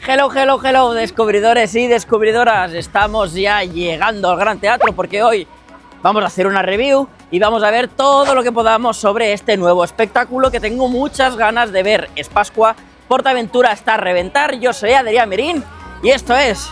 Hello, hello, hello, descubridores y descubridoras. Estamos ya llegando al Gran Teatro porque hoy vamos a hacer una review y vamos a ver todo lo que podamos sobre este nuevo espectáculo que tengo muchas ganas de ver. Es Pascua, PortAventura está a reventar. Yo soy Adrián Merín y esto es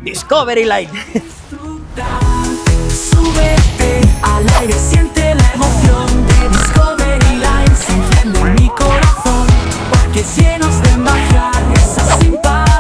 Discovery Line. Súbete al aire, siente la emoción de Discovery Line. Se enciende en mi corazón, porque llenos de magia, risas sin parar.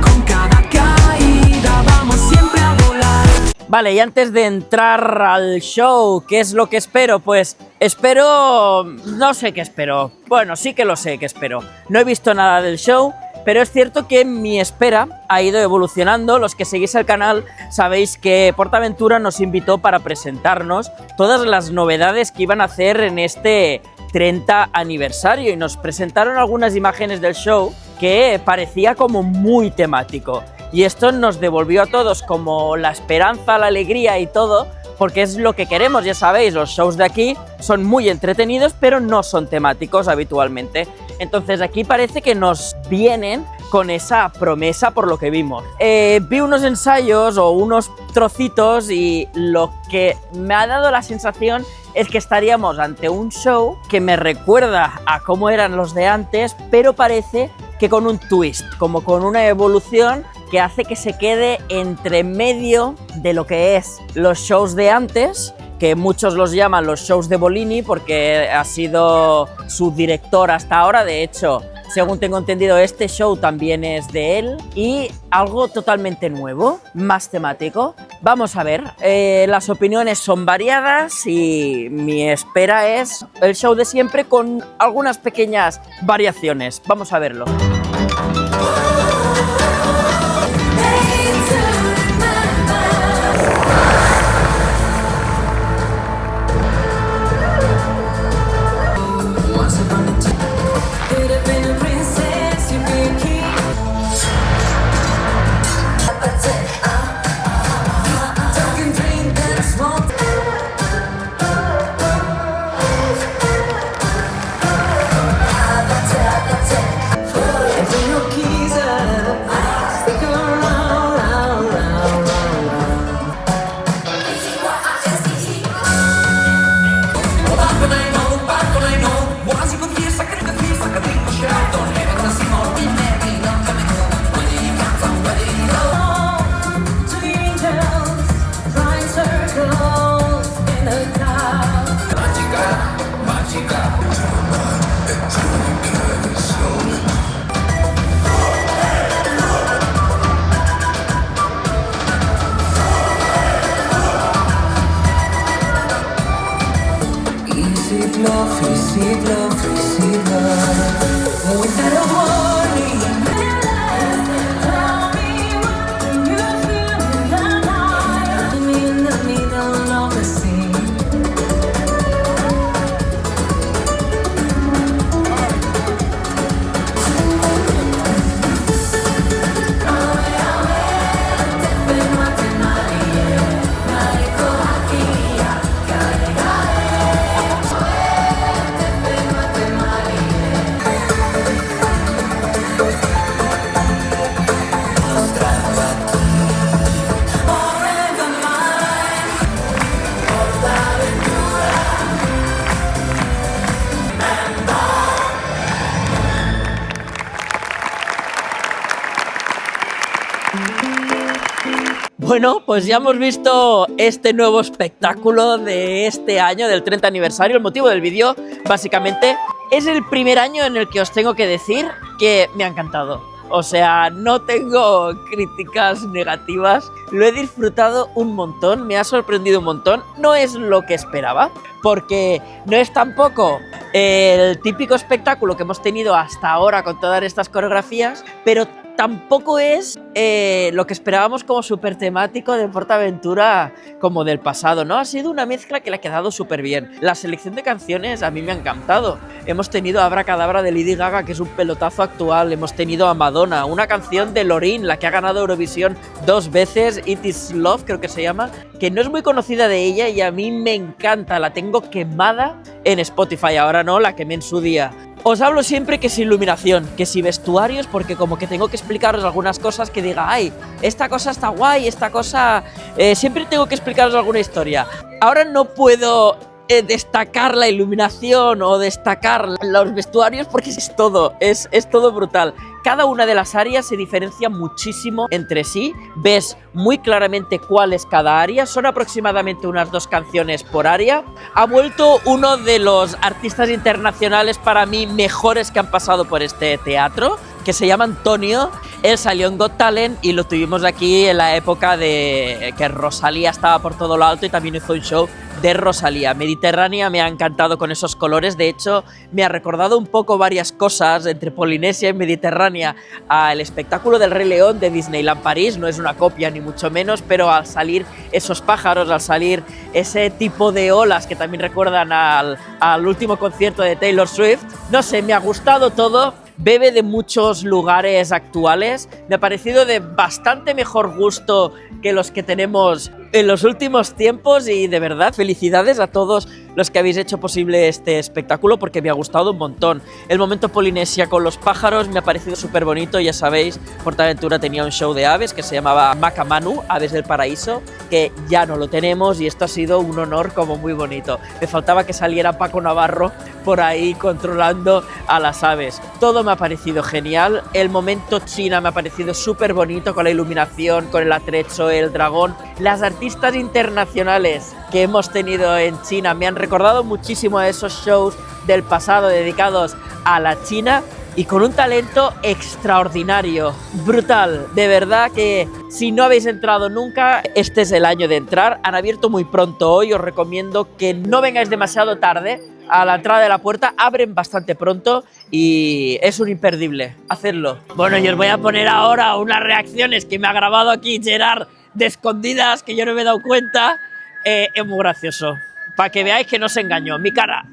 Con cada caída vamos siempre a volar. Vale, y antes de entrar al show, ¿qué es lo que espero? Pues espero... no sé qué espero. Bueno, sí que lo sé que espero. No he visto nada del show, pero es cierto que mi espera ha ido evolucionando. Los que seguís el canal sabéis que PortAventura nos invitó para presentarnos todas las novedades que iban a hacer en este 30 aniversario y nos presentaron algunas imágenes del show que parecía como muy temático. Y esto nos devolvió a todos como la esperanza, la alegría y todo, porque es lo que queremos, ya sabéis, los shows de aquí son muy entretenidos, pero no son temáticos habitualmente. Entonces aquí parece que nos vienen con esa promesa por lo que vimos. Vi unos ensayos o unos trocitos y lo que me ha dado la sensación es que estaríamos ante un show que me recuerda a cómo eran los de antes, pero parece que con un twist, como con una evolución que hace que se quede entre medio de lo que es los shows de antes, que muchos los llaman los shows de Bolini porque ha sido su director hasta ahora. De hecho, según tengo entendido, este show también es de él, y algo totalmente nuevo, más temático. Vamos a ver, las opiniones son variadas y mi espera es el show de siempre con algunas pequeñas variaciones. Vamos a verlo. Bueno, pues ya hemos visto este nuevo espectáculo de este año, del 30 aniversario. El motivo del vídeo, básicamente, es el primer año en el que os tengo que decir que me ha encantado. O sea, no tengo críticas negativas, lo he disfrutado un montón, me ha sorprendido un montón. No es lo que esperaba, porque no es tampoco el típico espectáculo que hemos tenido hasta ahora con todas estas coreografías, pero tampoco es lo que esperábamos como súper temático de PortAventura como del pasado, ¿no? Ha sido una mezcla que le ha quedado súper bien. La selección de canciones a mí me ha encantado. Hemos tenido Abracadabra de Lady Gaga, que es un pelotazo actual. Hemos tenido a Madonna, una canción de Loreen, la que ha ganado Eurovisión 2 veces, It Is Love, creo que se llama, que no es muy conocida de ella y a mí me encanta. La tengo quemada en Spotify, ahora no, la quemé en su día. os hablo siempre que si iluminación, que si vestuarios, porque como que tengo que explicaros algunas cosas que diga, ay, esta cosa está guay, esta cosa... siempre tengo que explicaros alguna historia. Ahora no puedo destacar la iluminación o destacar los vestuarios porque es todo brutal. Cada una de las áreas se diferencia muchísimo entre sí, ves muy claramente cuál es cada área, son aproximadamente unas 2 canciones por área. Ha vuelto uno de los artistas internacionales para mí mejores que han pasado por este teatro, que se llama Antonio. Él salió en Got Talent y lo tuvimos aquí en la época de que Rosalía estaba por todo lo alto y también hizo un show de Rosalía. Mediterránea me ha encantado con esos colores, de hecho me ha recordado un poco varias cosas entre Polinesia y Mediterránea al espectáculo del Rey León de Disneyland París. No es una copia ni mucho menos, pero al salir esos pájaros, al salir ese tipo de olas que también recuerdan al último concierto de Taylor Swift, no sé, me ha gustado todo. Bebe de muchos lugares actuales, me ha parecido de bastante mejor gusto que los que tenemos en los últimos tiempos y de verdad felicidades a todos los que habéis hecho posible este espectáculo porque me ha gustado un montón. El momento Polinesia con los pájaros me ha parecido súper bonito, ya sabéis, PortAventura tenía un show de aves que se llamaba Macamanu, Aves del Paraíso, que ya no lo tenemos y esto ha sido un honor como muy bonito. Me faltaba que saliera Paco Navarro por ahí controlando a las aves. Todo me ha parecido genial, el momento China me ha parecido súper bonito con la iluminación, con el atrecho, el dragón. Las artistas internacionales que hemos tenido en China me han recordado muchísimo a esos shows del pasado dedicados a la China y con un talento extraordinario, brutal. De verdad que si no habéis entrado nunca, este es el año de entrar. Han abierto muy pronto hoy, os recomiendo que no vengáis demasiado tarde a la entrada de la puerta, abren bastante pronto y es un imperdible, hacerlo. Bueno, y os voy a poner ahora unas reacciones que me ha grabado aquí Gerard de escondidas, que yo no me he dado cuenta. Es muy gracioso, para que veáis que no se engañó, mi cara.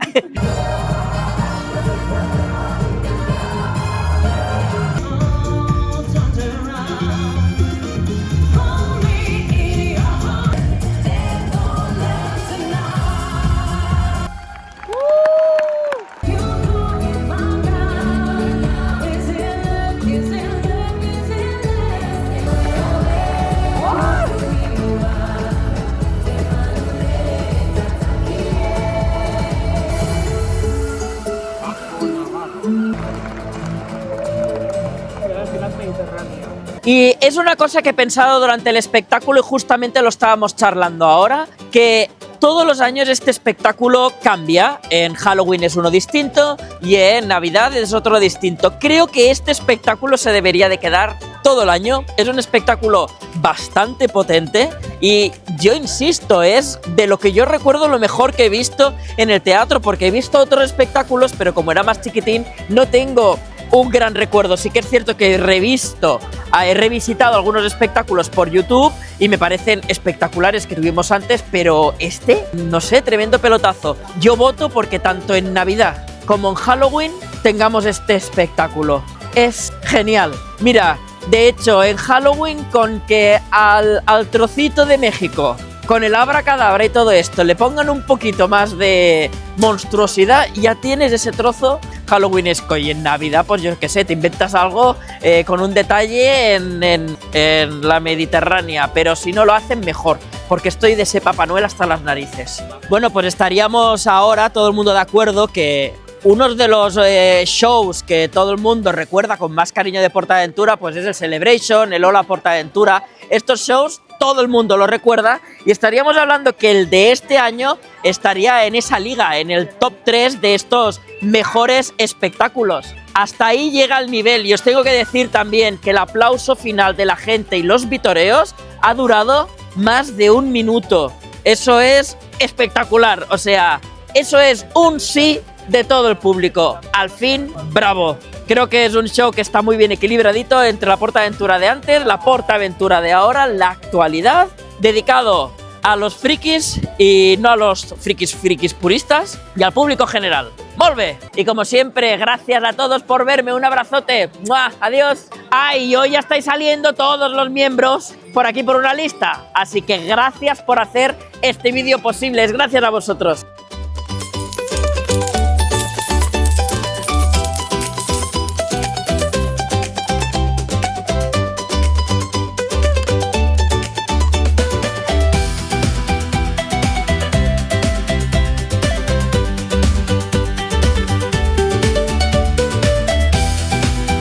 Y es una cosa que he pensado durante el espectáculo y justamente lo estábamos charlando ahora, que todos los años este espectáculo cambia. En Halloween es uno distinto y en Navidad es otro distinto. Creo que este espectáculo se debería de quedar todo el año. Es un espectáculo bastante potente y yo insisto, es de lo que yo recuerdo lo mejor que he visto en el teatro, porque he visto otros espectáculos, pero como era más chiquitín, no tengo un gran recuerdo. Sí que es cierto que he revisitado algunos espectáculos por YouTube y me parecen espectaculares que tuvimos antes, pero este, no sé, tremendo pelotazo. Yo voto porque tanto en Navidad como en Halloween tengamos este espectáculo. Es genial. Mira, de hecho, en Halloween con que al trocito de México, con el abracadabra y todo esto, le pongan un poquito más de monstruosidad, ya tienes ese trozo halloweenesco. Y en Navidad, pues yo qué sé, te inventas algo con un detalle en la Mediterránea, pero si no lo hacen, mejor, porque estoy de ese Papá Noel hasta las narices. Bueno, pues estaríamos ahora todo el mundo de acuerdo que uno de los shows que todo el mundo recuerda con más cariño de PortAventura, pues es el Celebration, el Hola PortAventura. Estos shows todo el mundo lo recuerda y estaríamos hablando que el de este año estaría en esa liga, en el top 3 de estos mejores espectáculos. Hasta ahí llega el nivel y os tengo que decir también que el aplauso final de la gente y los vitoreos ha durado más de 1 minuto. Eso es espectacular, o sea, eso es un sí de todo el público. Al fin, bravo. Creo que es un show que está muy bien equilibradito entre la PortAventura de antes, la PortAventura de ahora, la actualidad, dedicado a los frikis y no a los frikis puristas y al público general. ¡Volve! Y como siempre, gracias a todos por verme, un abrazote. ¡Mua! ¡Adiós! ¡Ay! Y hoy ya estáis saliendo todos los miembros por aquí por una lista, así que gracias por hacer este vídeo posible, es gracias a vosotros.